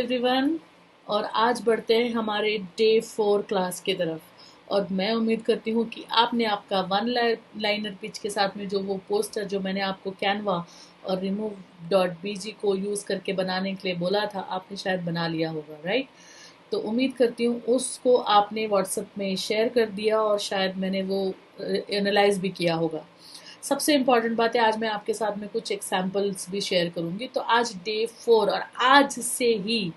Everyone. और आज बढ़ते हैं हमारे डे 4 क्लास की तरफ। और मैं उम्मीद करती हूँ कि आपने आपका वन लाइनर पिच के साथ में जो वो पोस्टर जो मैंने आपको कैनवा और remove.bg को यूज़ करके बनाने के लिए बोला था, आपने शायद बना लिया होगा, राइट। तो उम्मीद करती हूँ उसको आपने व्हाट्सएप में शेयर कर दिया और शायद मैंने वो एनालाइज भी किया होगा। सबसे इम्पॉर्टेंट बात है, आज मैं आपके साथ में कुछ एग्जाम्पल्स भी शेयर करूंगी। तो आज डे 4 और आज से ही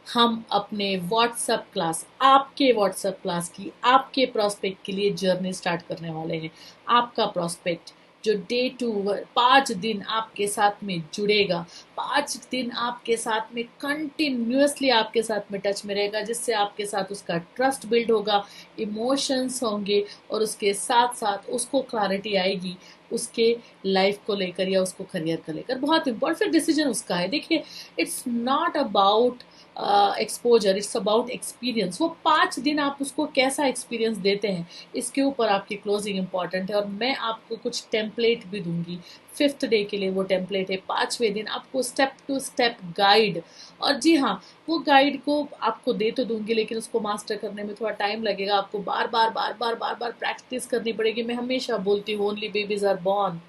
हम अपने व्हाट्सएप क्लास, आपके व्हाट्सएप क्लास की, आपके प्रोस्पेक्ट के लिए जर्नी स्टार्ट करने वाले हैं। आपका प्रोस्पेक्ट जो डे 2 5 दिन आपके साथ में जुड़ेगा, 5 दिन आपके साथ में कंटिन्यूसली आपके साथ में टच में रहेगा, जिससे आपके साथ उसका ट्रस्ट बिल्ड होगा, इमोशंस होंगे और उसके साथ साथ उसको क्लैरिटी आएगी उसके लाइफ को लेकर या उसको करियर को लेकर। बहुत इंपॉर्टेंट फिर डिसीजन उसका है। देखिए, it's not about exposure, it's about experience. वो 5 दिन आप उसको कैसा एक्सपीरियंस देते हैं, इसके ऊपर आपकी क्लोजिंग इंपॉर्टेंट है। और मैं आपको कुछ टेम्पलेट भी दूंगी 5th डे के लिए। वो टेम्पलेट है 5वें दिन आपको स्टेप टू स्टेप गाइड। और जी हाँ, वो गाइड को आपको दे तो दूंगी, लेकिन उसको मास्टर करने में थोड़ा टाइम लगेगा। आपको बार बार प्रैक्टिस करनी पड़ेगी। मैं हमेशा बोलती हूँ, only babies are born,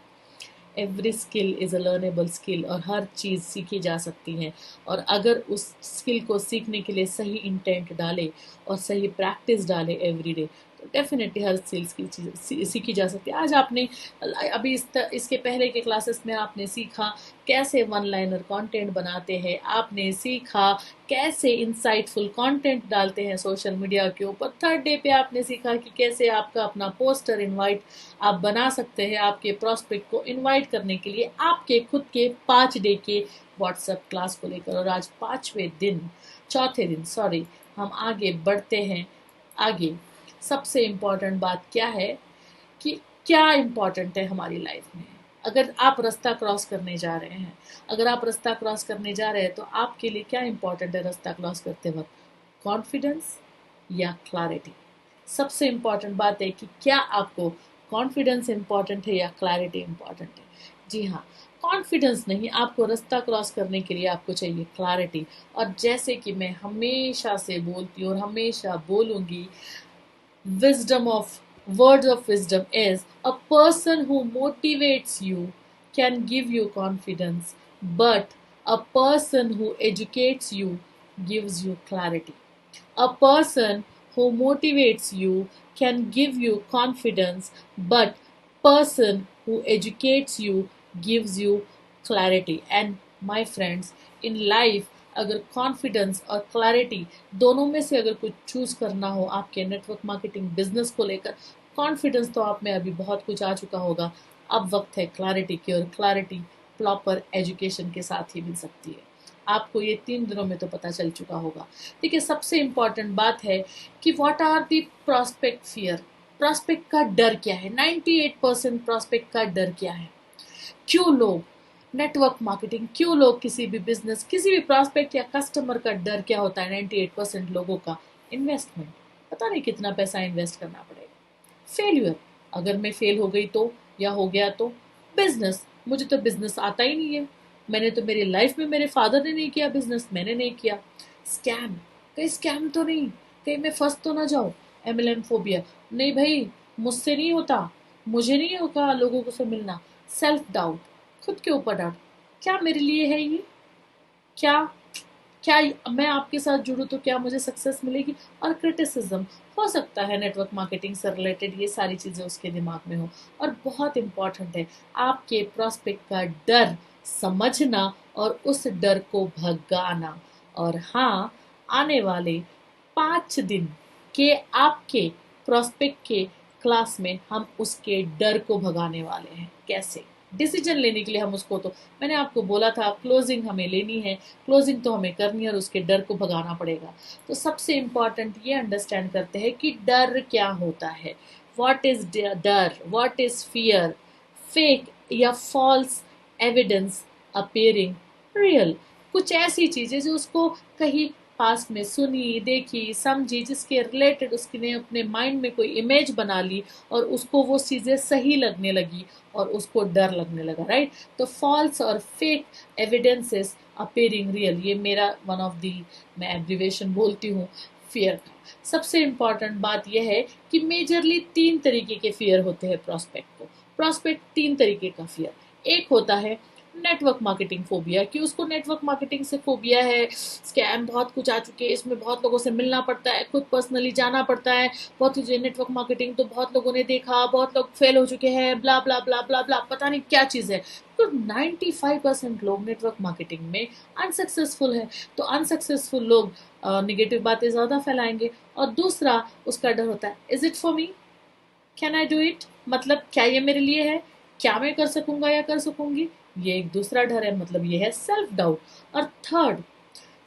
every skill is a learnable skill. और हर चीज़ सीखी जा सकती है। और अगर उस स्किल को सीखने के लिए सही इंटेंट डाले और सही प्रैक्टिस डाले एवरी डे, तो डेफिनेटली हर स्किल्स की चीज़ सीखी जा सकती है। आज आपने अभी इसके पहले के क्लासेस में आपने सीखा कैसे वन लाइनर कंटेंट बनाते हैं, आपने सीखा कैसे इंसाइटफुल कंटेंट डालते हैं सोशल मीडिया के ऊपर। 3rd डे पे आपने सीखा कि कैसे आपका अपना पोस्टर इनवाइट आप बना सकते हैं आपके प्रोस्पेक्ट को इनवाइट करने के लिए आपके खुद के 5 डे के व्हाट्सएप क्लास को लेकर। और आज 4थे दिन सॉरी, हम आगे बढ़ते हैं। आगे सबसे इम्पॉर्टेंट बात क्या है कि क्या इम्पॉर्टेंट है हमारी लाइफ में। अगर आप रास्ता क्रॉस करने जा रहे हैं, तो आपके लिए क्या इम्पॉर्टेंट है रास्ता क्रॉस करते वक्त? कॉन्फिडेंस या क्लैरिटी? सबसे इम्पॉर्टेंट बात है कि क्या आपको कॉन्फिडेंस इम्पॉर्टेंट है या क्लैरिटी इम्पॉर्टेंट है। जी हाँ, कॉन्फिडेंस नहीं, आपको रास्ता क्रॉस करने के लिए आपको चाहिए क्लैरिटी। और जैसे कि मैं हमेशा से बोलती हूँ और हमेशा बोलूँगी, wisdom of words of wisdom is a person who motivates you can give you confidence, but a person who educates you gives you clarity. A person who motivates you can give you confidence, but person who educates you gives you clarity. And my friends, in life, अगर confidence और clarity दोनों में से अगर कुछ choose करना हो आपके नेटवर्क मार्केटिंग बिजनेस को लेकर, कॉन्फिडेंस तो आप में अभी बहुत कुछ आ चुका होगा। अब वक्त है क्लैरिटी की, और क्लैरिटी प्रॉपर एजुकेशन के साथ ही मिल सकती है। आपको ये 3 दिनों में तो पता चल चुका होगा। देखिए, सबसे इम्पॉर्टेंट बात है कि what are the prospect fear. Prospect का डर क्या है? 98% प्रॉस्पेक्ट का डर क्या है? क्यों लोग नेटवर्क मार्केटिंग, क्यों लोग किसी भी बिजनेस, किसी भी प्रॉस्पेक्ट या कस्टमर का डर क्या होता है 98% लोगों का? इन्वेस्टमेंट। पता नहीं कितना पैसा इन्वेस्ट करना पड़ेगा। फेल्यूर, अगर मैं फेल हो गई तो, या हो गया तो। बिजनेस, मुझे तो बिजनेस आता ही नहीं है, मैंने तो मेरी लाइफ में, मेरे फादर ने नहीं किया बिजनेस, मैंने नहीं किया। स्कैम, कहीं स्कैम तो नहीं, कहीं मैं फंस तो ना जाऊं। एमएलएम फोबिया, नहीं भाई मुझसे नहीं होता, मुझे नहीं होगा लोगों को से मिलना। सेल्फ डाउट, खुद के ऊपर डाउट, क्या मेरे लिए है ये? क्या क्या मैं आपके साथ जुड़ूं तो क्या मुझे सक्सेस मिलेगी? और क्रिटिसिज्म, हो सकता है नेटवर्क मार्केटिंग से रिलेटेड ये सारी चीज़ें उसके दिमाग में हो। और बहुत इंपॉर्टेंट है आपके प्रॉस्पेक्ट का डर समझना और उस डर को भगाना। और हाँ, आने वाले 5 दिन के आपके प्रॉस्पेक्ट के क्लास में हम उसके डर को भगाने वाले हैं। कैसे? डिसीजन लेने के लिए हम उसको, तो मैंने आपको बोला था क्लोजिंग हमें लेनी है, क्लोजिंग तो हमें करनी है और उसके डर को भगाना पड़ेगा। तो सबसे इम्पॉर्टेंट ये अंडरस्टैंड करते हैं कि डर क्या होता है। व्हाट इज डर, व्हाट इज फियर? फेक या फॉल्स एविडेंस अपेयरिंग रियल, कुछ ऐसी चीजें जो उसको कहीं पास्ट में सुनी, देखी, समझी, जिसके रिलेटेड उसने अपने माइंड में कोई इमेज बना ली और उसको वो चीज़ें सही लगने लगी और उसको डर लगने लगा, राइट। तो फॉल्स और फेक एविडेंसेस अपेयरिंग रियल, ये मेरा वन ऑफ दी, मैं एब्रिवेशन बोलती हूँ फियर का। सबसे इम्पॉर्टेंट बात यह है कि मेजरली 3 तरीके के फियर होते हैं प्रॉस्पेक्ट को। प्रॉस्पेक्ट 3 तरीके का फियर, एक होता है नेटवर्क मार्केटिंग फोबिया, कि उसको नेटवर्क मार्केटिंग से फोबिया है, स्कैम बहुत कुछ आ चुके हैं, इसमें बहुत लोगों से मिलना पड़ता है, खुद पर्सनली जाना पड़ता है, बहुत कुछ नेटवर्क मार्केटिंग तो बहुत लोगों ने देखा, बहुत लोग फेल हो चुके हैं, ब्ला ब्ला ब्ला ब्ला ब्ला, पता नहीं क्या चीज़ है। तो 95% लोग नेटवर्क मार्केटिंग में अनसक्सेसफुल है। तो अनसक्सेसफुल लोग निगेटिव बातें ज़्यादा फैलाएंगे। और दूसरा उसका डर होता है, is it for me, can I do it, मतलब क्या ये मेरे लिए है, क्या मैं कर सकूंगा या कर सकूंगी, ये एक दूसरा डर है, मतलब ये है सेल्फ डाउट। और थर्ड,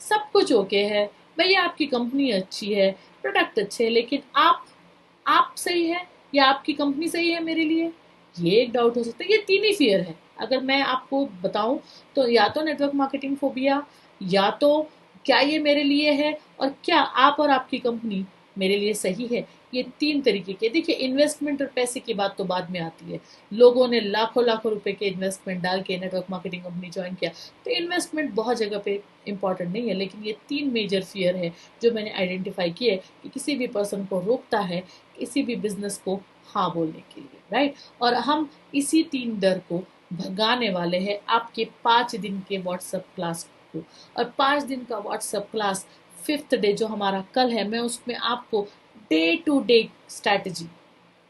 सब कुछ ओके है भैया, आपकी कंपनी अच्छी है, प्रोडक्ट अच्छे है, लेकिन आप सही है या आपकी कंपनी सही है मेरे लिए, ये एक डाउट हो सकता है। ये 3 ही फियर है अगर मैं आपको बताऊं तो, या तो नेटवर्क मार्केटिंग फोबिया, या तो क्या ये मेरे लिए है, और क्या आप और आपकी कंपनी मेरे लिए सही है। ये 3 तरीके के, देखिए इन्वेस्टमेंट और पैसे की बात तो बाद में आती है। लोगों ने लाखों लाखों रुपए के इन्वेस्टमेंट डाल के नेटवर्क मार्केटिंग कंपनी ज्वाइन किया, तो इन्वेस्टमेंट बहुत जगह पे इंपॉर्टेंट नहीं है, लेकिन ये 3 मेजर फियर है जो मैंने आइडेंटिफाई किए कि किसी भी पर्सन को रोकता है किसी भी बिजनेस को हाँ बोलने के लिए, राइट। और हम इसी 3 डर को भगाने वाले हैं आपके 5 दिन के व्हाट्सएप क्लास को। और 5 दिन का व्हाट्सएप क्लास 5th डे जो हमारा कल है, मैं उसमें आपको डे टू डे स्ट्रैटेजी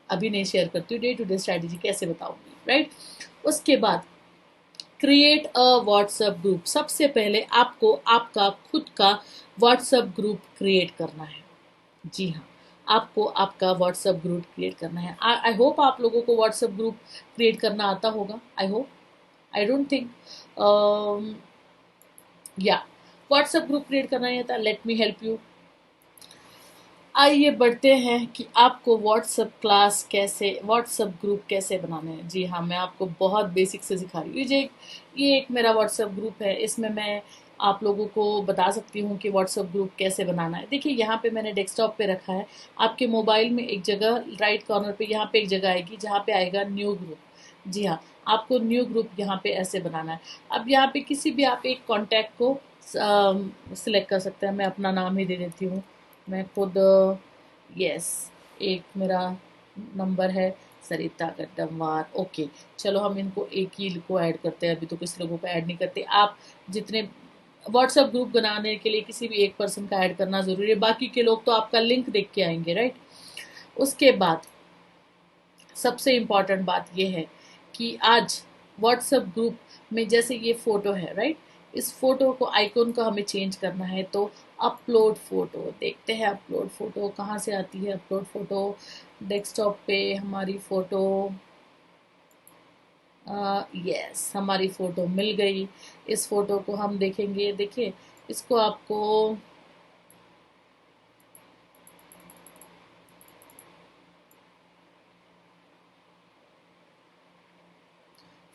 अभी नहीं शेयर करती हूँ, डे टू डे स्ट्रैटेजी कैसे बताऊंगी, राइट। उसके बाद क्रिएट अ व्हाट्सएप ग्रुप, सबसे पहले आपको आपका खुद का व्हाट्सएप ग्रुप क्रिएट करना है। जी हाँ, आपको आपका व्हाट्सएप ग्रुप क्रिएट करना है। आई होप आप लोगों को व्हाट्सएप ग्रुप क्रिएट करना आता होगा, I hope, I don't think, या व्हाट्सएप ग्रुप क्रिएट करना नहीं आता, लेट मी हेल्प यू। आइए बढ़ते हैं कि आपको व्हाट्सएप क्लास कैसे, व्हाट्सएप ग्रुप कैसे बनाना है। जी हाँ, मैं आपको बहुत बेसिक से सिखा रही हूँ। ये एक मेरा व्हाट्सएप ग्रुप है, इसमें मैं आप लोगों को बता सकती हूँ कि व्हाट्सएप ग्रुप कैसे बनाना है। देखिए यहाँ पे मैंने डेस्कटॉप पे रखा है, आपके मोबाइल में एक जगह राइट कॉर्नर पे यहाँ पे एक जगह आएगी जहाँ पे आएगा न्यू ग्रुप। जी हाँ, आपको न्यू ग्रुप यहाँ पे ऐसे बनाना है। अब यहाँ पे किसी भी आप एक कॉन्टैक्ट को सिलेक्ट कर सकते हैं, मैं अपना नाम ही दे देती हूँ, मैं खुद, यस, एक मेरा नंबर है सरिता गड्डमवार, ओके। चलो हम इनको एक ही को ऐड करते हैं, अभी तो किसी लोगों को ऐड नहीं करते। आप जितने व्हाट्सएप ग्रुप बनाने के लिए किसी भी एक पर्सन का ऐड करना ज़रूरी है, बाकी के लोग तो आपका लिंक देख के आएंगे, राइट। उसके बाद सबसे इम्पॉर्टेंट बात यह है कि आज व्हाट्सएप ग्रुप में जैसे ये फ़ोटो है, राइट, इस फोटो को, आइकॉन को हमें चेंज करना है। तो अपलोड फोटो, देखते हैं अपलोड फोटो कहाँ से आती है। अपलोड फोटो, डेस्कटॉप पे हमारी फ़ोटो, यस, हमारी फ़ोटो मिल गई। इस फ़ोटो को हम देखेंगे, देखिए इसको आपको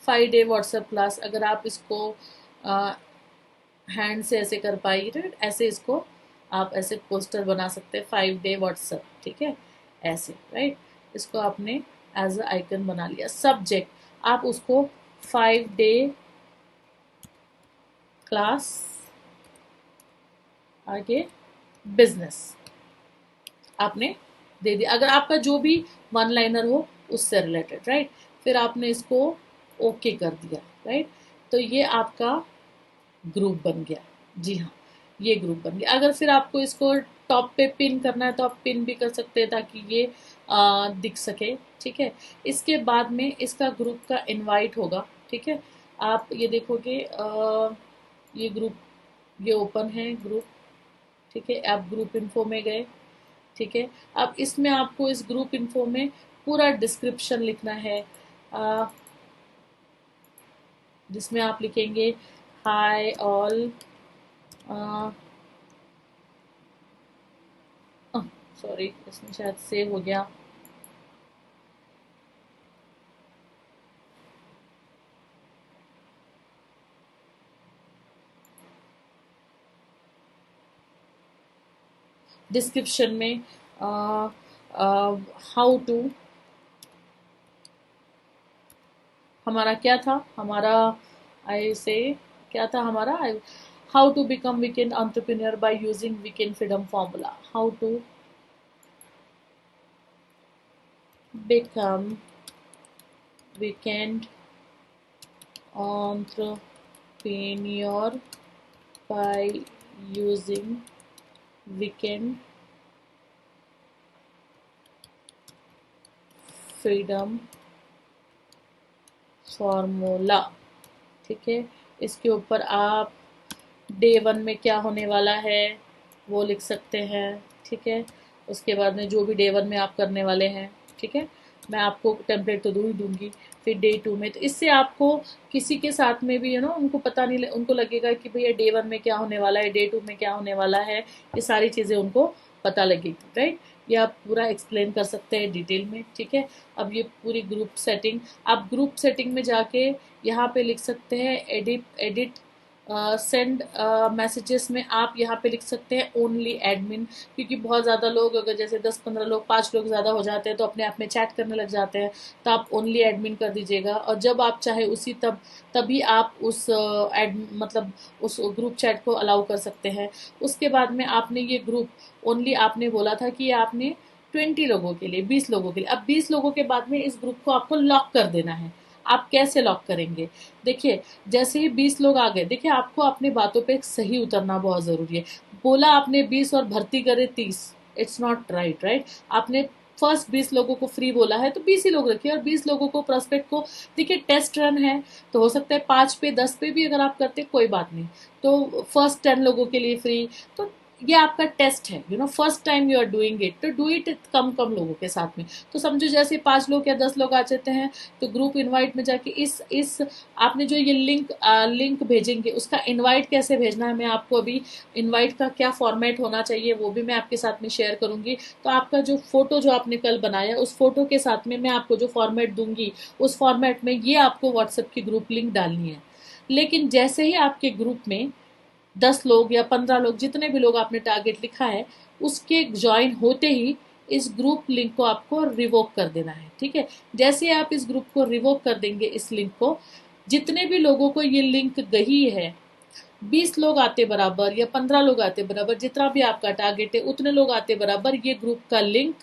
5 डे व्हाट्सएप क्लास, अगर आप इसको हैंड से ऐसे कर पाएगी, राइट, ऐसे इसको आप ऐसे पोस्टर बना सकते हैं, 5 डे व्हाट्सएप, ठीक है, ऐसे, राइट। इसको आपने एज अ आइकन बना लिया। सब्जेक्ट आप उसको 5 डे क्लास, आगे बिजनेस आपने दे दिया, अगर आपका जो भी वन लाइनर हो उससे रिलेटेड, राइट। फिर आपने इसको ओके कर दिया, राइट। तो ये आपका ग्रुप बन गया। जी हाँ, ये ग्रुप बन गया। अगर फिर आपको इसको टॉप पे पिन करना है तो आप पिन भी कर सकते हैं ताकि ये दिख सके, ठीक है। इसके बाद में इसका ग्रुप का इनवाइट होगा, ठीक है। आप ये देखोगे, ये ग्रुप, ये ओपन है ग्रुप, ठीक है। आप ग्रुप इन्फो में गए, ठीक है। अब इसमें आपको इस ग्रुप इन्फो में पूरा डिस्क्रिप्शन लिखना है, जिसमें आप लिखेंगे हाय ऑल, सॉरी इसमें शायद सेव हो गया, डिस्क्रिप्शन में हाउ टू, हमारा क्या था, हमारा आई से क्या था हमारा, how to become weekend entrepreneur by using weekend freedom formula, how to become weekend entrepreneur by using weekend freedom formula. ठीक है, इसके ऊपर आप डे 1 में क्या होने वाला है वो लिख सकते हैं। ठीक है, उसके बाद में जो भी डे 1 में आप करने वाले हैं, ठीक है, मैं आपको टेम्पलेट तो दूँ ही दूंगी। फिर डे 2 में, तो इससे आपको किसी के साथ में भी उनको पता नहीं, उनको लगेगा कि भैया डे 1 में क्या होने वाला है, डे 2 में क्या होने वाला है, ये सारी चीज़ें उनको पता लगेगी, राइट। ये आप पूरा एक्सप्लेन कर सकते हैं डिटेल में। ठीक है, अब ये पूरी ग्रुप सेटिंग, आप ग्रुप सेटिंग में जाके यहाँ पे लिख सकते हैं एडिट सेंड मैसेजेस में आप यहाँ पे लिख सकते हैं ओनली एडमिन, क्योंकि बहुत ज़्यादा लोग, अगर जैसे 10-15 लोग, 5 लोग ज़्यादा हो जाते हैं तो अपने आप में चैट करने लग जाते हैं, तो आप ओनली एडमिन कर दीजिएगा। और जब आप चाहे उसी तभी आप उस मतलब उस ग्रुप चैट को अलाउ कर सकते हैं। उसके बाद में आपने ये ग्रुप ओनली, आपने बोला था कि आपने 20 लोगों के लिए, 20 लोगों के लिए, अब 20 लोगों के बाद में इस ग्रुप को आपको लॉक कर देना है। आप कैसे लॉक करेंगे, देखिए, जैसे ही 20 लोग आ गए, देखिए आपको अपनी बातों पे सही उतरना बहुत ज़रूरी है। बोला आपने 20 और भर्ती करे 30, इट्स नॉट राइट, राइट। आपने फर्स्ट 20 लोगों को फ्री बोला है तो 20 ही लोग रखिए, और 20 लोगों को प्रोस्पेक्ट को, देखिए टेस्ट रन है तो हो सकता है 5 पे 10 पे भी अगर आप करते कोई बात नहीं, तो फर्स्ट 10 लोगों के लिए फ्री। तो ये आपका टेस्ट है, first time you are doing it, तो डू इट कम कम लोगों के साथ में। तो समझो जैसे 5 लोग या 10 लोग आ जाते हैं, तो ग्रुप इनवाइट में जाके इस आपने जो ये लिंक भेजेंगे, उसका इनवाइट कैसे भेजना है, मैं आपको अभी इनवाइट का क्या फॉर्मेट होना चाहिए वो भी मैं आपके साथ में शेयर करूंगी। तो आपका जो फोटो जो आपने कल बनाया, उस फोटो के साथ में मैं आपको जो फॉर्मेट दूंगी, उस फॉर्मेट में ये आपको व्हाट्सएप की ग्रुप लिंक डालनी है। लेकिन जैसे ही आपके ग्रुप में 10 लोग या 15 लोग, जितने भी लोग आपने टारगेट लिखा है, उसके ज्वाइन होते ही इस ग्रुप लिंक को आपको रिवोक कर देना है। ठीक है, जैसे आप इस ग्रुप को रिवोक कर देंगे, इस लिंक को, जितने भी लोगों को ये लिंक गई है, 20 लोग आते बराबर या 15 लोग आते बराबर, जितना भी आपका टारगेट है उतने लोग आते बराबर, ये ग्रुप का लिंक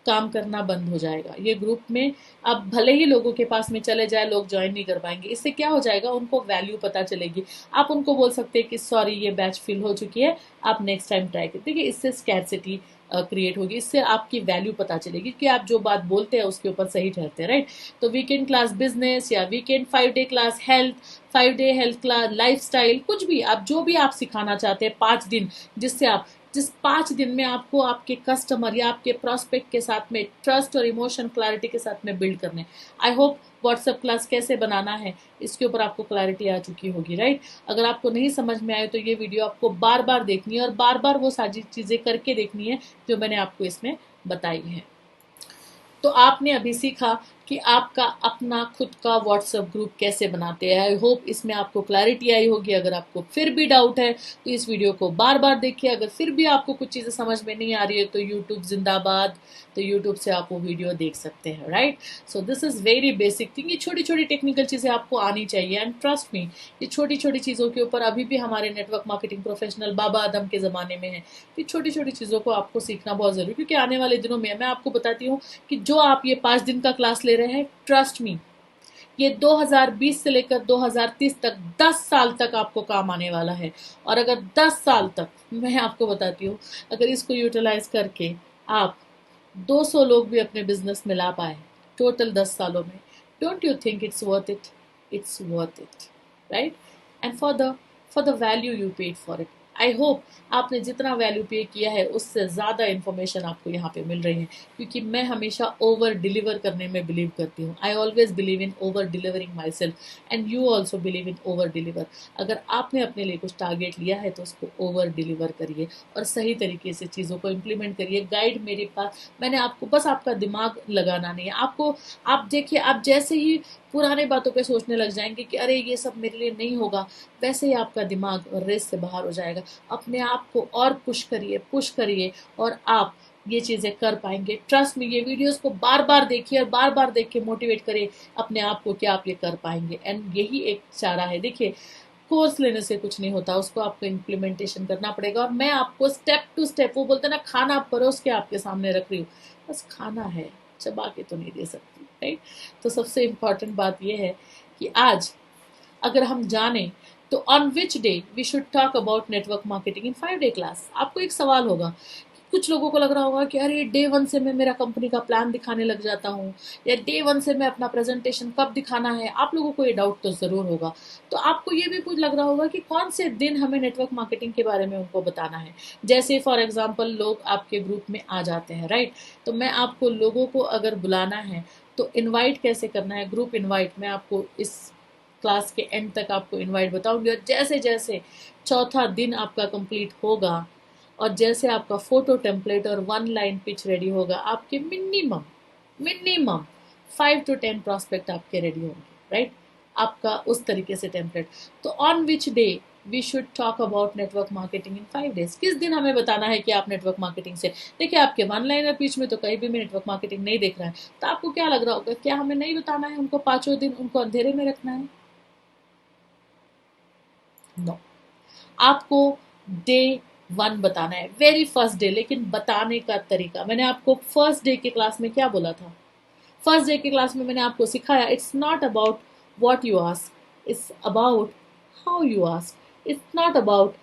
काम करना बंद हो जाएगा। ये ग्रुप में अब भले ही लोगों के पास में चले जाए, लोग ज्वाइन नहीं कर पाएंगे। इससे क्या हो जाएगा, उनको वैल्यू पता चलेगी। आप उनको बोल सकते हैं कि सॉरी ये बैच फिल हो चुकी है, आप नेक्स्ट टाइम ट्राई करें। देखिए, इससे स्कैरसिटी क्रिएट होगी, इससे आपकी वैल्यू पता चलेगी कि आप जो बात बोलते हैं उसके ऊपर सही ठहरते हैं, राइट। तो वीकेंड क्लास बिजनेस या weekend 5 day class health, 5 day health class lifestyle, कुछ भी आप जो भी आप सिखाना चाहते हैं 5 दिन, जिससे आप जिस 5 दिन में आपको आपके कस्टमर या आपके प्रॉस्पेक्ट के साथ में ट्रस्ट और इमोशन क्लैरिटी के साथ में बिल्ड करने। आई होप व्हाट्सएप क्लास कैसे बनाना है इसके ऊपर आपको क्लैरिटी आ चुकी होगी, राइट। अगर आपको नहीं समझ में आए तो ये वीडियो आपको बार बार देखनी है और बार बार वो सारी चीज़ें करके देखनी है जो मैंने आपको इसमें बताई है। तो आपने अभी सीखा कि आपका अपना खुद का व्हाट्सएप ग्रुप कैसे बनाते हैं। आई होप इसमें आपको क्लैरिटी आई होगी। अगर आपको फिर भी डाउट है तो इस वीडियो को बार बार देखिए। अगर फिर भी आपको कुछ चीज़ें समझ में नहीं आ रही है तो यूट्यूब जिंदाबाद, तो यूट्यूब से आप वो वीडियो देख सकते हैं, right. So this is very basic thing. ये छोटी छोटी टेक्निकल चीज़ें आपको आनी चाहिए, एंड ट्रस्ट मी, ये छोटी छोटी चीज़ों के ऊपर अभी भी हमारे नेटवर्क मार्केटिंग प्रोफेशनल बाबा आदम के ज़माने में है। ये छोटी छोटी चीज़ों को आपको सीखना बहुत ज़रूरी है, क्योंकि आने वाले दिनों में मैं आपको बताती हूँ कि जो आप ये 5 दिन का क्लास ले रहे हैं, ट्रस्ट मी, ये 2020 से लेकर 2030 तक 10 साल तक आपको काम आने वाला है। और अगर 10 साल तक, मैं आपको बताती हूँ, अगर इसको यूटिलाइज करके आप 200 लोग भी अपने बिजनेस में ला पाए टोटल 10 सालों में, don't you think it's worth it? It's worth it, right. And for the value you paid for it. I hope आपने जितना वैल्यू पे किया है उससे ज़्यादा इन्फॉर्मेशन आपको यहाँ पे मिल रही है, क्योंकि मैं हमेशा ओवर डिलीवर करने में बिलीव करती हूँ। I always believe in over delivering my self and you also believe in over deliver. अगर आपने अपने लिए कुछ टारगेट लिया है तो उसको ओवर डिलीवर करिए और सही तरीके से चीज़ों को इम्प्लीमेंट करिए। गाइड मेरे पास, मैंने आपको बस आपका दिमाग लगाना नहीं है। आपको, आप देखिए, आप जैसे ही पुरानी बातों पे सोचने लग जाएंगे कि अरे ये सब मेरे लिए नहीं होगा, वैसे ही आपका दिमाग रेस से बाहर हो जाएगा। अपने आप को और पुश करिए और आप ये चीज़ें कर पाएंगे। ट्रस्ट में, ये वीडियोस को बार बार देखिए और बार बार देख के मोटिवेट करिए अपने आप को कि आप ये कर पाएंगे। एंड यही एक चारा है। देखिए, कोर्स लेने से कुछ नहीं होता, उसको आपको इम्प्लीमेंटेशन करना पड़ेगा। और मैं आपको स्टेप टू स्टेप, वो बोलते हैं ना, खाना परोस के आपके सामने रख रही हूँ, बस खाना है, चबा के तो नहीं दे सकती, राइट। तो सबसे इम्पॉर्टेंट बात यह है कि आज अगर हम जाने तो on which day we should talk about network marketing in 5 day class. आपको एक सवाल होगा, कुछ लोगों को लग रहा होगा कि अरे डे 1 से मैं मेरा कंपनी का प्लान दिखाने लग जाता हूँ, या डे 1 से मैं अपना प्रेजेंटेशन कब दिखाना है। आप लोगों को ये डाउट तो ज़रूर होगा। तो आपको ये भी कुछ लग रहा होगा कि कौन से दिन हमें नेटवर्क मार्केटिंग के बारे में उनको बताना है। जैसे फॉर एग्जाम्पल लोग आपके ग्रुप में आ जाते हैं, राइट। तो मैं आपको लोगों को अगर बुलाना है तो इन्वाइट कैसे करना है, ग्रुप इन्वाइट, मैं आपको इस क्लास के एंड तक आपको इनवाइट बताऊंगी। और जैसे जैसे चौथा दिन आपका कंप्लीट होगा और जैसे आपका फोटो टेम्पलेट और 1 लाइन पिच रेडी होगा, आपके मिनिमम मिनिमम 5 to 10 प्रॉस्पेक्ट आपके रेडी होंगे, राइट। आपका उस तरीके से टेम्पलेट। तो on which day we should talk about network marketing in 5 days। किस दिन हमें बताना है कि आप नेटवर्क मार्केटिंग से, देखिए आपके 1 लाइनर पिच में तो कहीं भी नेटवर्क मार्केटिंग नहीं देख रहा है, तो आपको क्या लग रहा होगा, क्या हमें नहीं बताना है उनको, 5 दिन उनको अंधेरे में रखना है? नो, आपको डे 1 बताना है, वेरी फर्स्ट डे। लेकिन बताने का तरीका, मैंने आपको फर्स्ट डे के क्लास में क्या बोला था? फर्स्ट डे की क्लास में मैंने आपको सिखाया, it's not about what you ask, it's about how you ask. It's not about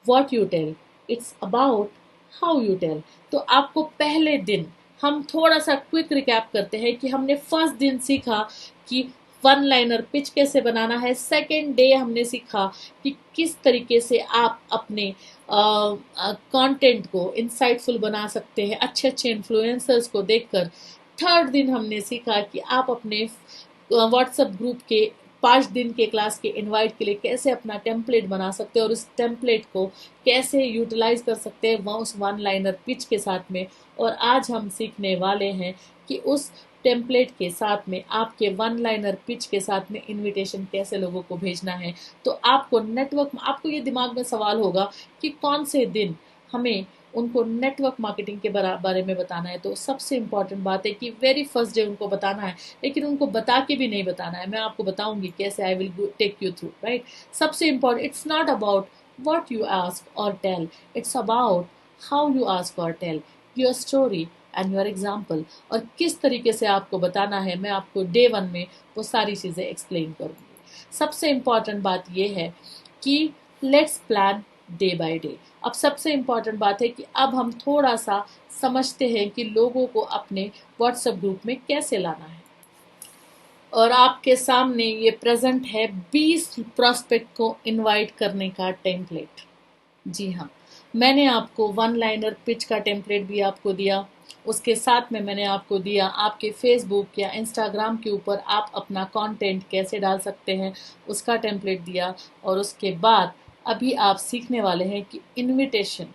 what you tell, it's about how you tell. तो आपको पहले दिन, हम थोड़ा सा क्विक रिकैप करते हैं कि हमने फर्स्ट दिन सीखा कि 1 लाइनर पिच कैसे बनाना है। सेकेंड डे हमने सीखा कि किस तरीके से आप अपने कंटेंट को इंसाइटफुल बना सकते हैं अच्छे अच्छे इन्फ्लुएंसर्स को देखकर। थर्ड दिन हमने सीखा कि आप अपने व्हाट्सएप ग्रुप के 5 दिन के क्लास के इनवाइट के लिए कैसे अपना टेम्पलेट बना सकते हैं और उस टेम्पलेट को कैसे यूटिलाइज कर सकते हैं वह उस 1 लाइनर पिच के साथ में। और आज हम सीखने वाले हैं कि उस टेम्पलेट के साथ में आपके 1 लाइनर पिच के साथ में इनविटेशन कैसे लोगों को भेजना है। तो आपको नेटवर्क, आपको ये दिमाग में सवाल होगा कि कौन से दिन हमें उनको नेटवर्क मार्केटिंग के बारे में बताना है। तो सबसे इम्पॉर्टेंट बात है कि वेरी फर्स्ट डे उनको बताना है, लेकिन उनको बता के भी नहीं बताना है। मैं आपको बताऊंगी कैसे, I will take you through, right. सबसे important, it's not about what you ask or tell, it's about how you ask or tell, your story and your example। और किस तरीके से आपको बताना है, मैं आपको डे 1 में वो सारी चीज़ें एक्सप्लेन करूँगी। सबसे इम्पॉर्टेंट बात ये है कि let's plan day by day. अब सबसे इम्पॉर्टेंट बात है कि अब हम थोड़ा सा समझते हैं कि लोगों को अपने व्हाट्सएप ग्रुप में कैसे लाना है। और आपके सामने ये प्रेजेंट है 20 प्रॉस्पेक्ट को इनवाइट करने का टेम्पलेट। जी हाँ, मैंने आपको 1 लाइनर पिच का टेम्पलेट भी आपको दिया, उसके साथ में मैंने आपको दिया आपके फेसबुक या इंस्टाग्राम के ऊपर आप अपना कंटेंट कैसे डाल सकते हैं उसका टेम्पलेट दिया। और उसके बाद अभी आप सीखने वाले हैं कि इनविटेशन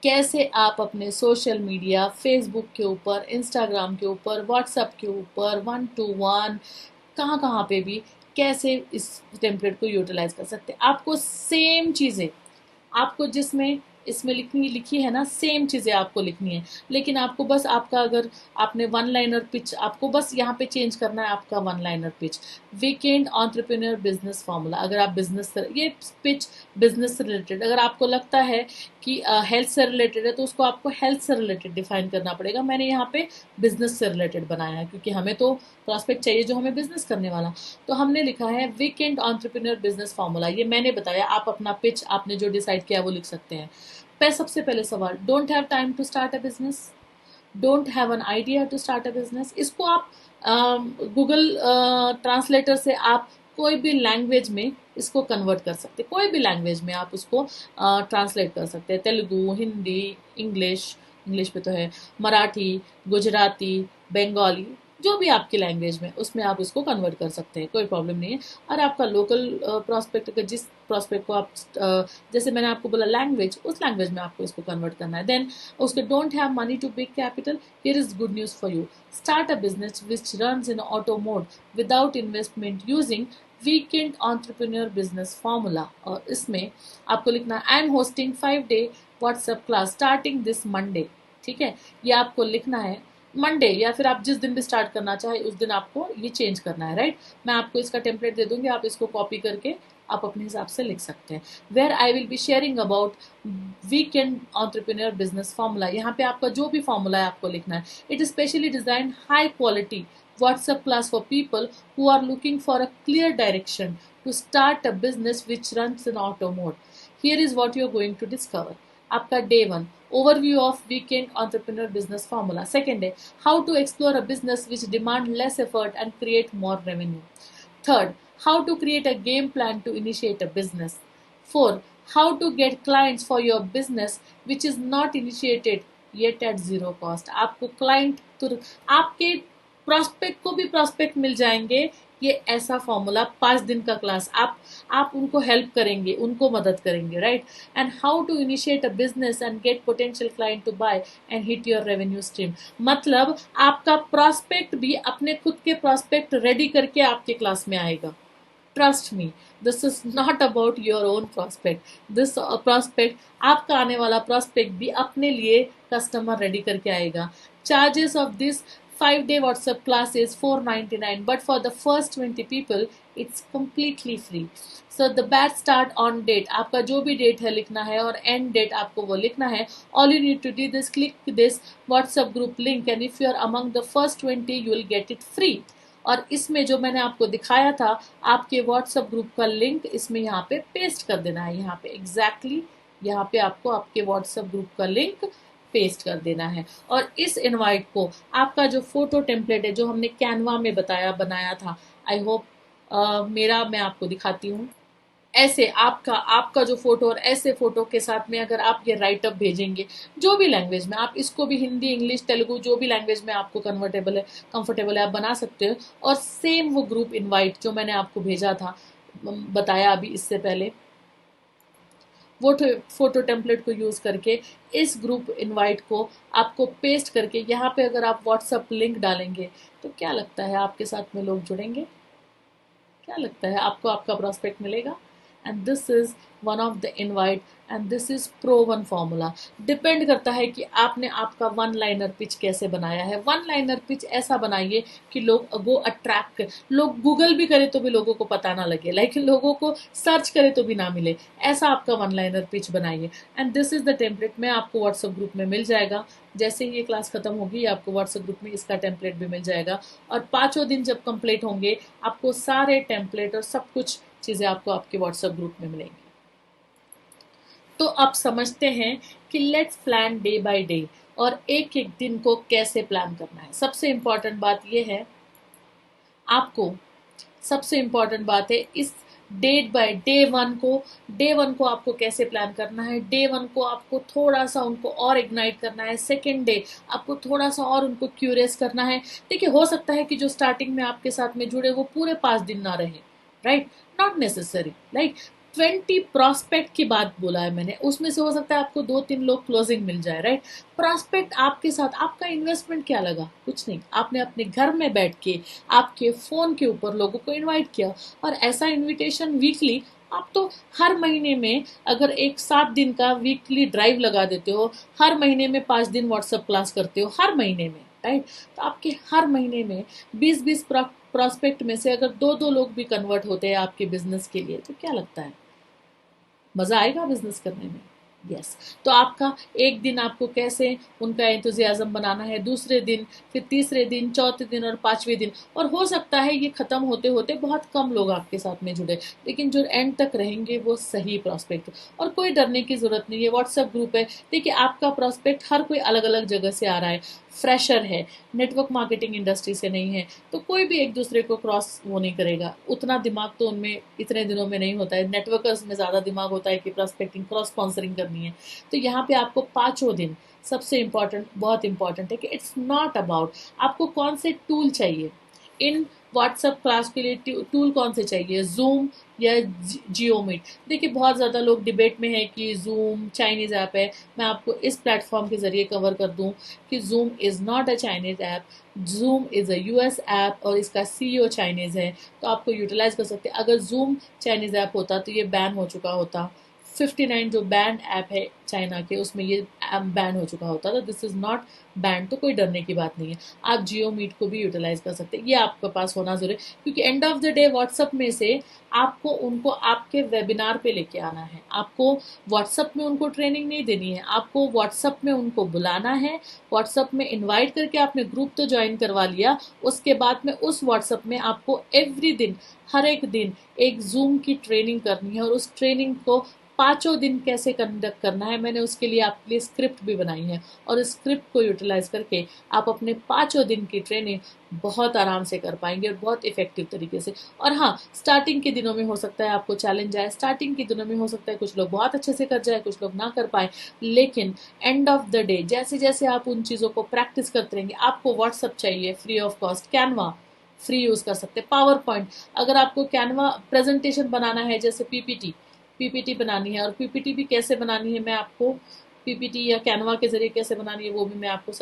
कैसे आप अपने सोशल मीडिया, फेसबुक के ऊपर, इंस्टाग्राम के ऊपर, व्हाट्सएप के ऊपर, 1 to 1 कहाँ कहाँ पे भी कैसे इस टेम्पलेट को यूटिलाइज कर सकते हैं। आपको सेम चीज़ें, आपको जिसमें इसमें लिखी है ना, सेम चीज़ें आपको लिखनी है। लेकिन आपको बस, आपका अगर आपने 1 लाइनर पिच, आपको बस यहाँ पे चेंज करना है आपका 1 liner pitch, weekend entrepreneur business formula. अगर आप बिजनेस, ये पिच बिजनेस से रिलेटेड, अगर आपको लगता है कि हेल्थ से रिलेटेड है तो उसको आपको हेल्थ से रिलेटेड डिफाइन करना पड़ेगा। मैंने यहाँ पे बिजनेस से रिलेटेड बनाया है क्योंकि हमें तो प्रॉस्पेक्ट चाहिए जो हमें बिजनेस करने वाला। तो हमने लिखा है वीकेंड एंटरप्रेन्योर बिजनेस फार्मूला। ये मैंने बताया, आप अपना पिच आपने जो डिसाइड किया वो लिख सकते हैं। सबसे पहले सवाल, don't have time to start a business, don't have an idea to start a business. इसको आप गूगल ट्रांसलेटर से आप कोई भी लैंग्वेज में इसको कन्वर्ट कर सकते हैं, कोई भी लैंग्वेज में आप उसको ट्रांसलेट कर सकते हैं। तेलुगु, हिंदी, इंग्लिश, इंग्लिश पे तो है, मराठी, गुजराती, बंगाली, जो भी आपकी लैंग्वेज में, उसमें आप इसको कन्वर्ट कर सकते हैं, कोई प्रॉब्लम नहीं है। और आपका लोकल प्रॉस्पेक्ट का, जिस प्रॉस्पेक्ट को आप जैसे मैंने आपको बोला लैंग्वेज, उस लैंग्वेज में आपको इसको कन्वर्ट करना है। देन उसके don't have money to big capital, here is good news for you, start a business which runs in auto mode without investment using weekend entrepreneur business formula. और इसमें आपको लिखना है I am hosting 5-day WhatsApp class starting this Monday. ठीक है, ये आपको लिखना है मंडे, या फिर आप जिस दिन भी स्टार्ट करना चाहे उस दिन आपको ये चेंज करना है, राइट। मैं आपको इसका टेम्पलेट दे दूंगी, आप इसको कॉपी करके आप अपने हिसाब से लिख सकते हैं। Where I will be sharing about weekend entrepreneur business formula, यहाँ पे आपका जो भी फॉर्मूला है आपको लिखना है। It is specially design high quality WhatsApp class for people who are looking for a clear direction to start a business which runs in auto mode. Here is what you are going to discover. आपका day 1 overview of weekend entrepreneur business formula. Second day, how to explore a business which demand less effort and create more revenue. Third, how to create a game plan to initiate a business. 4, how to get clients for your business which is not initiated yet at zero cost. आपको client आपके prospect को भी prospect मिल जाएंगे। ये ऐसा formula 5 दिन का class, आप उनको हेल्प करेंगे, उनको मदद करेंगे, right. And how to initiate a business and get potential client to buy and hit your revenue stream. मतलब आपका प्रॉस्पेक्ट भी अपने खुद के प्रॉस्पेक्ट रेडी करके आपके क्लास में आएगा। Trust me, this is not about your own prospect. This prospect, आपका आने वाला प्रॉस्पेक्ट भी अपने लिए कस्टमर रेडी करके आएगा। Charges of this 5-day WhatsApp class is $4.99, but for the first 20 people it's completely free. So the batch start on date, आपका जो भी डेट है लिखना है और एंड डेट आपको वो लिखना है। All you need to do is click this WhatsApp group link and if you are among the first 20 you will get it free. और इसमें जो मैंने आपको दिखाया था आपके WhatsApp ग्रुप का लिंक इसमें यहाँ पे पेस्ट कर देना है। यहाँ पे एग्जैक्टली यहाँ पे आपको आपके WhatsApp ग्रुप का लिंक पेस्ट कर देना है। और इस इनवाइट को आपका जो फोटो टेम्पलेट है जो हमने कैनवा में बनाया था, आई होप मेरा, मैं आपको दिखाती हूँ। ऐसे आपका जो फोटो और ऐसे फोटो के साथ में अगर आप ये राइटअप भेजेंगे जो भी लैंग्वेज में, आप इसको भी हिंदी, इंग्लिश, तेलुगु, जो भी लैंग्वेज में आपको कंफर्टेबल है आप बना सकते हो। और सेम वो ग्रुप इनवाइट जो मैंने आपको भेजा था, बताया अभी इससे पहले, वो फोटो टेम्पलेट को यूज़ करके इस ग्रुप इनवाइट को आपको पेस्ट करके यहाँ पे अगर आप व्हाट्सएप लिंक डालेंगे तो क्या लगता है आपके साथ में लोग जुड़ेंगे? क्या लगता है आपको आपका प्रॉस्पेक्ट मिलेगा? And this is one of the invite and this is pro one formula. Depend करता है कि आपने आपका वन लाइनर पिच कैसे बनाया है। वन लाइनर पिच ऐसा बनाइए कि लोग गो अट्रैक्ट, लोग गूगल भी करे तो भी लोगों को पता ना लगे, लेकिन लोगों को सर्च करे तो भी ना मिले, ऐसा आपका वन लाइनर पिच बनाइए। And this is the template में आपको व्हाट्सएप ग्रुप में मिल जाएगा। जैसे ही ये क्लास खत्म होगी आपको व्हाट्सएप ग्रुप में इसका टेम्पलेट भी मिल जाएगा। और 5 दिन जब कंप्लीट होंगे आपको सारे टेम्पलेट और सब कुछ चीज़ें आपको आपके व्हाट्सएप ग्रुप में मिलेंगी। तो अब समझते हैं कि let's plan day by day, और एक एक दिन को कैसे प्लान करना है। सबसे इम्पॉर्टेंट बात यह है, आपको सबसे इम्पॉर्टेंट बात है इस डे वन को आपको कैसे प्लान करना है। डे 1 को आपको थोड़ा सा उनको और इग्नाइट करना है। सेकेंड डे आपको थोड़ा सा और उनको क्यूरियस करना है। देखिए, हो सकता है कि जो स्टार्टिंग में आपके साथ में जुड़े वो पूरे 5 दिन ना रहे, right, not necessary. Like 20 prospect की बात बोला है मैंने, उसमें से हो सकता है आपको 2-3 लोग क्लोजिंग मिल जाए, राइट। प्रॉस्पेक्ट आपके साथ, आपका इन्वेस्टमेंट क्या लगा? कुछ नहीं, आपने अपने घर में बैठ के आपके फोन के ऊपर लोगों को इनवाइट किया। और ऐसा इनविटेशन वीकली, आप तो हर महीने में अगर एक 7 दिन का वीकली ड्राइव लगा देते हो, हर महीने में 5 दिन व्हाट्सएप क्लास करते हो हर महीने में, राइट, तो आपके हर महीने में 20-20 प्रॉस्पेक्ट में से अगर 2-2 लोग भी कन्वर्ट होते हैं आपके बिजनेस के लिए, तो क्या लगता है मज़ा आएगा बिजनेस करने में? यस। तो आपका एक दिन आपको कैसे उनका एंथुजियाज्म बनाना है, दूसरे दिन, फिर तीसरे दिन, चौथे दिन और 5वें दिन। और हो सकता है ये ख़त्म होते होते बहुत कम लोग आपके साथ में जुड़े, लेकिन जो एंड तक रहेंगे वो सही प्रॉस्पेक्ट। और कोई डरने की ज़रूरत नहीं है, व्हाट्सएप ग्रुप है। देखिए, आपका प्रॉस्पेक्ट हर कोई अलग अलग जगह से आ रहा है। फ्रेशर है, नेटवर्क मार्केटिंग इंडस्ट्री से नहीं है, तो कोई भी एक दूसरे को क्रॉस वो नहीं करेगा। उतना दिमाग तो उनमें इतने दिनों में नहीं होता है, नेटवर्कर्स में ज़्यादा दिमाग होता है कि प्रॉस्पेक्टिंग क्रॉस स्पॉन्सरिंग करनी है। तो यहाँ पे आपको पाँचों दिन सबसे इम्पॉर्टेंट, बहुत इंपॉर्टेंट है कि इट्स नॉट अबाउट आपको कौन से टूल चाहिए। इन व्हाट्सएप क्लास के लिए टूल कौन से चाहिए, जूम या जियो मीट। देखिए बहुत ज़्यादा लोग डिबेट में है कि जूम चाइनीज़ ऐप है। मैं आपको इस प्लेटफॉर्म के ज़रिए कवर कर दूं कि zoom is not a Chinese app, zoom is a US app और इसका सीईओ चाइनीज़ है, तो आपको यूटिलाइज कर सकते हैं। अगर जूम चाइनीज़ ऐप होता तो ये बैन हो चुका होता। 59 जो बैंड ऐप है चाइना के, उसमें ये ऐप बैन हो चुका होता था। दिस इज़ नॉट बैंड, तो कोई डरने की बात नहीं है। आप जियो मीट को भी यूटिलाइज कर सकते हैं, ये आपके पास होना जरूरी है, क्योंकि end of the day WhatsApp में से आपको उनको आपके वेबिनार पे लेके आना है। आपको व्हाट्सएप में उनको ट्रेनिंग नहीं देनी है, आपको व्हाट्सएप में उनको बुलाना है। व्हाट्सएप में इनवाइट करके आपने ग्रुप तो ज्वाइन करवा लिया, उसके बाद में उस व्हाट्सएप में आपको एवरी दिन, हर एक दिन एक जूम की ट्रेनिंग करनी है, और उस ट्रेनिंग को पाँचों दिन कैसे कंडक्ट करना है, मैंने उसके लिए आपके लिए स्क्रिप्ट भी बनाई है। और इस स्क्रिप्ट को यूटिलाइज करके आप अपने पाँचों दिन की ट्रेनिंग बहुत आराम से कर पाएंगे और बहुत इफेक्टिव तरीके से। और हाँ, स्टार्टिंग के दिनों में हो सकता है आपको चैलेंज आए, स्टार्टिंग के दिनों में हो सकता है कुछ लोग बहुत अच्छे से कर जाए, कुछ लोग ना कर पाए, लेकिन एंड ऑफ द डे जैसे जैसे आप उन चीज़ों को प्रैक्टिस करते रहेंगे। आपको व्हाट्सअप चाहिए free of cost, Canva free use कर सकते हैं, पावर पॉइंट, अगर आपको कैनवा प्रेजेंटेशन बनाना है, जैसे पीपीटी बनानी है, और पीपीटी भी कैसे बनानी है मैं आपको, पीपीटी या कैनवा के जरिए कैसे बनानी है वो भी मैं आपको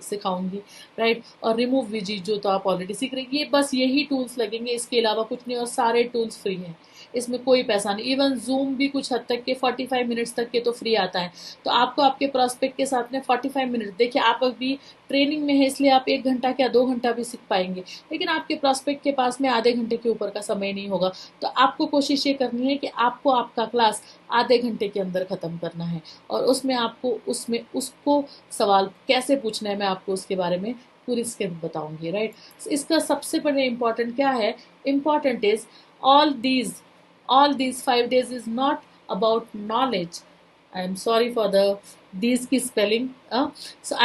सिखाऊंगी, राइट। और रिमूव विजी जो तो आप ऑलरेडी सीख रहे हैं, ये बस यही टूल्स लगेंगे, इसके अलावा कुछ नहीं, और सारे टूल्स फ्री हैं, इसमें कोई पैसा नहीं। इवन जूम भी कुछ हद तक के 45 मिनट्स तक के तो फ्री आता है। तो आपको आपके प्रोस्पेक्ट के साथ में 45 मिनट, देखिए आप अभी ट्रेनिंग में है इसलिए आप 1 घंटा क्या 2 घंटा भी सीख पाएंगे, लेकिन आपके प्रोस्पेक्ट के पास में आधे घंटे के ऊपर का समय नहीं होगा। तो आपको कोशिश ये करनी है कि आपको आपका क्लास आधे घंटे के अंदर ख़त्म करना है, और उसमें आपको उसमें उसको सवाल कैसे पूछना है मैं आपको उसके बारे में पूरी स्क्रिप्ट बताऊंगी, राइट। इसका सबसे बड़ा इम्पॉर्टेंट क्या है, important is all these all these 5 days is not about knowledge. I'm sorry for the these की spelling. So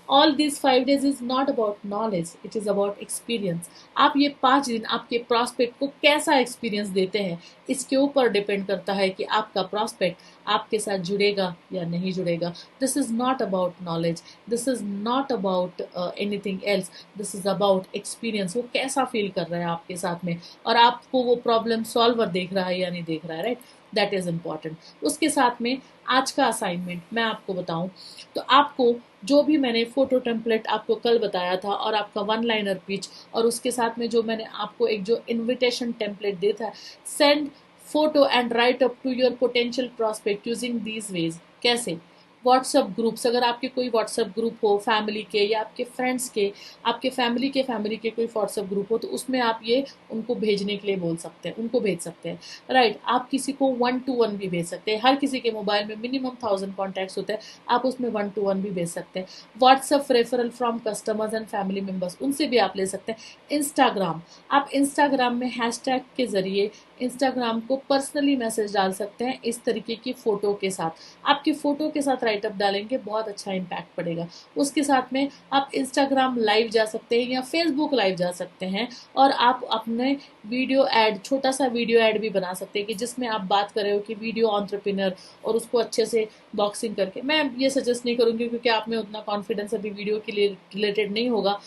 all these 5 days is not about knowledge. It is about experience. आप ये 5 दिन आपके प्रॉस्पेक्ट को कैसा experience देते हैं, इसके ऊपर डिपेंड करता है कि आपका प्रॉस्पेक्ट आपके साथ जुड़ेगा या नहीं जुड़ेगा। This is not about knowledge, this is not about anything else, this is about experience. वो कैसा फील कर रहा है आपके साथ में, और आपको वो प्रॉब्लम सॉल्वर देख रहा है या नहीं देख रहा है, राइट। That is important. उसके साथ में आज का असाइनमेंट मैं आपको बताऊं, तो आपको जो भी मैंने फोटो टेम्पलेट आपको कल बताया था, और आपका वन लाइनर पिच, और उसके साथ में जो मैंने आपको एक जो इनविटेशन टेम्पलेट दिया था, send photo and write up to your potential prospect using these ways. कैसे, व्हाट्सएप ग्रुप्स, अगर आपके कोई व्हाट्सएप ग्रुप हो फैमिली के या आपके फ्रेंड्स के, आपके फैमिली के कोई व्हाट्सएप ग्रुप हो, तो उसमें आप ये उनको भेजने के लिए बोल सकते हैं, उनको भेज सकते हैं, राइट। आप किसी को 1-to-1 भी भेज सकते हैं, हर किसी के मोबाइल में मिनिमम 1000 कॉन्टैक्ट्स होते हैं, आप उसमें 1-to-1 भी भेज सकते हैं। WhatsApp referral from customers and family members, उनसे भी आप ले सकते हैं। इंस्टाग्राम, आप इंस्टाग्राम में हैशटैग के जरिए इंस्टाग्राम को पर्सनली मैसेज डाल सकते हैं इस तरीके की फ़ोटो के साथ। आपकी फ़ोटो के साथ राइटअप डालेंगे, बहुत अच्छा इम्पैक्ट पड़ेगा। उसके साथ में आप इंस्टाग्राम लाइव जा सकते हैं या फेसबुक लाइव जा सकते हैं, और आप अपने वीडियो ऐड, छोटा सा वीडियो ऐड भी बना सकते हैं कि जिसमें आप बात कर रहे हो कि वीडियो एंटरप्रेन्योर, और उसको अच्छे से बॉक्सिंग करके। मैं ये सजेस्ट नहीं करूँगी क्योंकि आप में उतना कॉन्फिडेंस अभी वीडियो के लिए रिलेटेड नहीं होगा,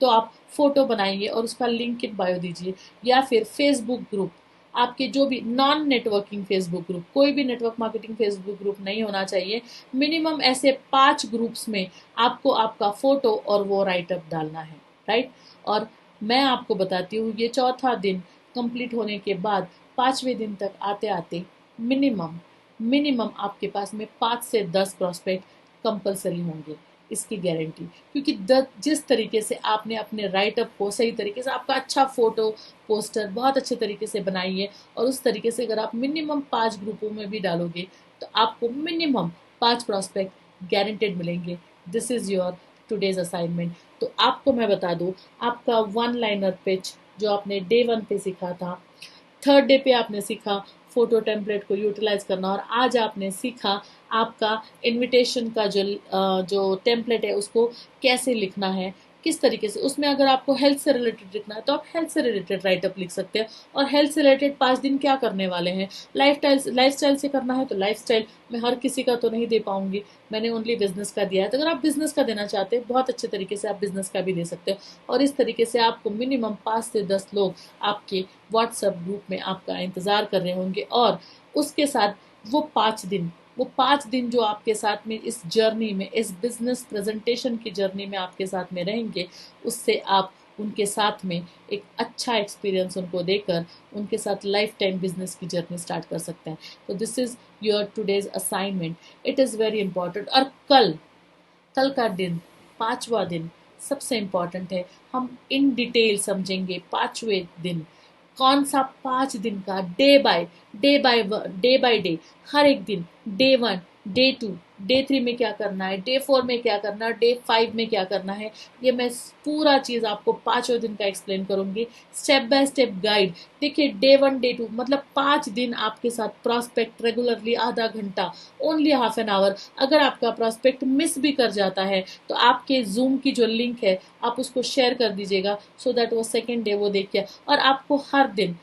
तो आप फोटो बनाइए और उसका लिंक इन बायो दीजिए। या फिर फेसबुक ग्रुप, आपके जो भी नॉन नेटवर्किंग फेसबुक ग्रुप, कोई भी नेटवर्क मार्केटिंग फेसबुक ग्रुप नहीं होना चाहिए, मिनिमम ऐसे 5 ग्रुप्स में आपको आपका फोटो और वो राइटअप डालना है, राइट। और मैं आपको बताती हूँ, ये चौथा दिन कंप्लीट होने के बाद 5वें दिन तक आते आते मिनिमम मिनिमम आपके पास में 5 से 10 प्रॉस्पेक्ट कंपलसरी होंगे, इसकी गारंटी। क्योंकि जिस तरीके से आपने अपने राइटअप को सही तरीके से, आपका अच्छा फोटो पोस्टर बहुत अच्छे तरीके से बनाइए, और उस तरीके से अगर आप मिनिमम 5 ग्रुपों में भी डालोगे तो आपको मिनिमम 5 प्रॉस्पेक्ट गारंटेड मिलेंगे। This is your today's assignment. तो आपको मैं बता दूं, आपका वन लाइनर पिच जो आपने डे 1 पे सीखा था, थर्ड डे पे आपने सीखा फोटो टेम्पलेट को यूटिलाइज करना। और आज आपने सीखा आपका इनविटेशन का जो टेम्पलेट है उसको कैसे लिखना है, किस तरीके से। उसमें अगर आपको हेल्थ से रिलेटेड लिखना है तो आप हेल्थ से रिलेटेड राइटअप लिख सकते हैं। और हेल्थ से रिलेटेड 5 दिन क्या करने वाले हैं, लाइफस्टाइल से करना है तो लाइफस्टाइल मैं हर किसी का तो नहीं दे पाऊंगी, मैंने ओनली बिजनेस का दिया है। तो अगर आप बिजनेस का देना चाहते हैं बहुत अच्छे तरीके से आप बिजनेस का भी दे सकते हो। और इस तरीके से आपको मिनिमम 5 से 10 लोग आपके व्हाट्सएप ग्रुप में आपका इंतजार कर रहे होंगे। और उसके साथ वो 5 दिन जो आपके साथ में इस जर्नी में, इस बिजनेस प्रेजेंटेशन की जर्नी में आपके साथ में रहेंगे, उससे आप उनके साथ में एक अच्छा एक्सपीरियंस उनको देकर उनके साथ लाइफ टाइम बिजनेस की जर्नी स्टार्ट कर सकते हैं। तो this is your today's assignment, it is very important. और कल का दिन, 5वां दिन सबसे इम्पॉर्टेंट है। हम इन डिटेल समझेंगे 5वें दिन कौन सा 5 दिन का डे बाय डे हर एक दिन, डे 1, डे 2, डे 3 में क्या करना है, डे 4 में क्या करना है, डे 5 में क्या करना है, ये मैं पूरा चीज़ आपको 5वें दिन का एक्सप्लेन करूंगी, स्टेप बाय स्टेप गाइड। देखिए डे 1 डे 2 मतलब 5 दिन आपके साथ प्रॉस्पेक्ट रेगुलरली आधा घंटा, ओनली हाफ एन आवर। अगर आपका प्रॉस्पेक्ट मिस भी कर जाता है तो आपके जूम की जो लिंक है आप उसको शेयर कर दीजिएगा, सो दैट वो सेकेंड डे वो देखिए। और आपको हर दिन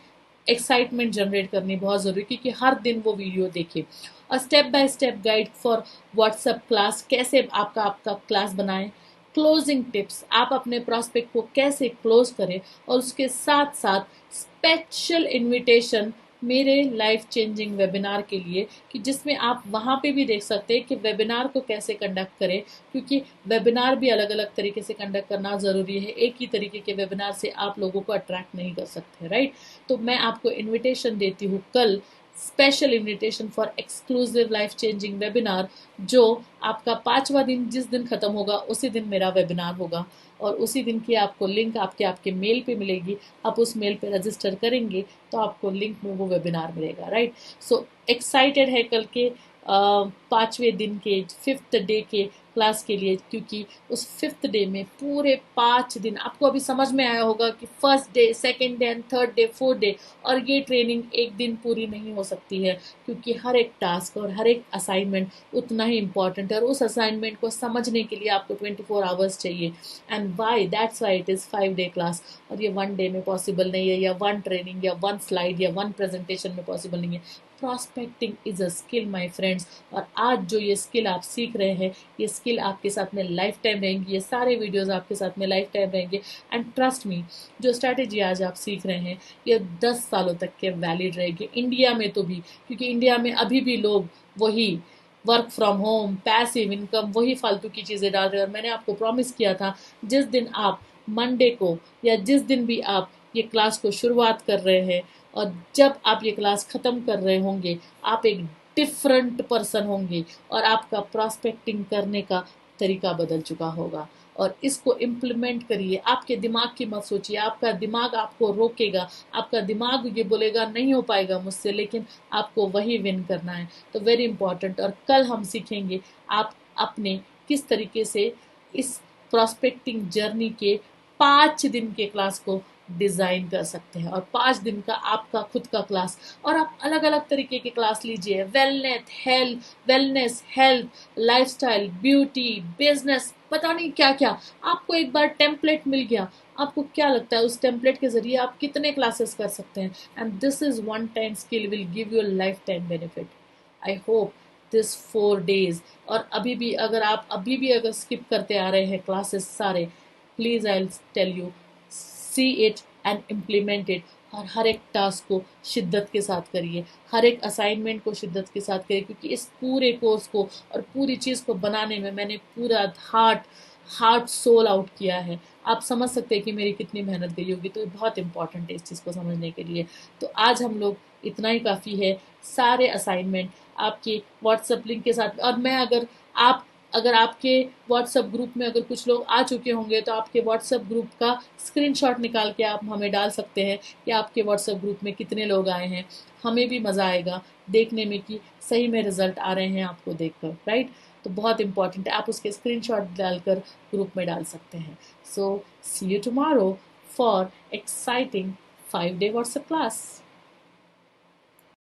एक्साइटमेंट जनरेट करनी बहुत ज़रूरी, क्योंकि हर दिन वो वीडियो देखिए। और step by step guide for WhatsApp class, कैसे आपका क्लास बनाएं, क्लोजिंग टिप्स, आप अपने प्रॉस्पेक्ट को कैसे क्लोज करें। और उसके साथ साथ स्पेशल इनविटेशन मेरे लाइफ चेंजिंग वेबिनार के लिए, कि जिसमें आप वहाँ पे भी देख सकते हैं कि वेबिनार को कैसे कंडक्ट करें, क्योंकि वेबिनार भी अलग अलग तरीके से कंडक्ट करना ज़रूरी है। एक ही तरीके के वेबिनार से आप लोगों को अट्रैक्ट नहीं कर सकते, राइट। तो मैं आपको इनविटेशन देती हूँ कल, special invitation for exclusive life changing webinar, जो आपका 5वां दिन जिस दिन खत्म होगा उसी दिन मेरा वेबिनार होगा। और उसी दिन की आपको लिंक आपके मेल पे मिलेगी, आप उस मेल पे रजिस्टर करेंगे तो आपको लिंक में वो वेबिनार मिलेगा, राइट। सो एक्साइटेड है कल के 5वें दिन के 5th डे के क्लास के लिए, क्योंकि उस 5th डे में पूरे 5 दिन आपको अभी समझ में आया होगा कि first day, second day and third day, fourth day. और ये ट्रेनिंग एक दिन पूरी नहीं हो सकती है, क्योंकि हर एक टास्क और हर एक असाइनमेंट उतना ही इम्पॉर्टेंट है। और उस असाइनमेंट को समझने के लिए आपको 24 आवर्स चाहिए। And why, that's why it is 5 day class. और ये 1 डे में पॉसिबल नहीं है, या 1 ट्रेनिंग या 1 स्लाइड या 1 प्रेजेंटेशन में पॉसिबल नहीं है। Prospecting is a skill my friends. और आज जो ये स्किल आप सीख रहे हैं, ये स्किल आपके साथ में लाइफ टाइम रहेंगी, ये सारे वीडियोस आपके साथ में लाइफ टाइम रहेंगे। एंड ट्रस्ट मी, जो स्ट्रैटेजी आज आप सीख रहे हैं ये 10 सालों तक के वैलिड रहेगी, इंडिया में तो भी। क्योंकि इंडिया में अभी भी लोग वही work from home, passive income, वही फालतू की चीज़ें डाल रहे हैं। और मैंने आपको प्रॉमिस किया था, जिस दिन आप मंडे को या जिस दिन भी आप ये क्लास को शुरुआत कर रहे हैं और जब आप ये क्लास ख़त्म कर रहे होंगे, आप एक डिफरेंट पर्सन होंगे और आपका प्रॉस्पेक्टिंग करने का तरीका बदल चुका होगा। और इसको इम्प्लीमेंट करिए, आपके दिमाग की मत सोचिए, आपका दिमाग आपको रोकेगा, आपका दिमाग ये बोलेगा नहीं हो पाएगा मुझसे, लेकिन आपको वही विन करना है। तो वेरी इंपॉर्टेंट। और कल हम सीखेंगे आप अपने किस तरीके से इस प्रॉस्पेक्टिंग जर्नी के 5 दिन के क्लास को डिज़ाइन कर सकते हैं। और 5 दिन का आपका खुद का क्लास, और आप अलग अलग तरीके के क्लास लीजिए, wellness, health, lifestyle, beauty, business, पता नहीं क्या क्या। आपको एक बार टेम्पलेट मिल गया, आपको क्या लगता है उस टेम्पलेट के जरिए आप कितने क्लासेस कर सकते हैं। And this is 1 time skill will give you life time benefit. I hope this 4 days। और अभी भी अगर स्किप करते आ रहे हैं क्लासेस सारे, please I tell you, see it and implement it. और हर एक टास्क को शिद्दत के साथ करिए, हर एक असाइनमेंट को शिद्दत के साथ करिए, क्योंकि इस पूरे कोर्स को और पूरी चीज़ को बनाने में मैंने पूरा हार्ट सोल आउट किया है। आप समझ सकते हैं कि मेरी कितनी मेहनत गई होगी। तो ये बहुत इंपॉर्टेंट है इस चीज़ को समझने के लिए। तो आज हम लोग इतना ही काफ़ी है। सारे असाइनमेंट आपके व्हाट्सएप लिंक के साथ, और मैं अगर आपके व्हाट्सएप ग्रुप में अगर कुछ लोग आ चुके होंगे तो आपके व्हाट्सएप ग्रुप का स्क्रीनशॉट निकाल के आप हमें डाल सकते हैं कि आपके व्हाट्सएप ग्रुप में कितने लोग आए हैं। हमें भी मज़ा आएगा देखने में कि सही में रिजल्ट आ रहे हैं आपको देखकर, राइट। तो बहुत इंपॉर्टेंट है, आप उसके स्क्रीनशॉट डालकर ग्रुप में डाल सकते हैं। So see you tomorrow for exciting 5 day WhatsApp class.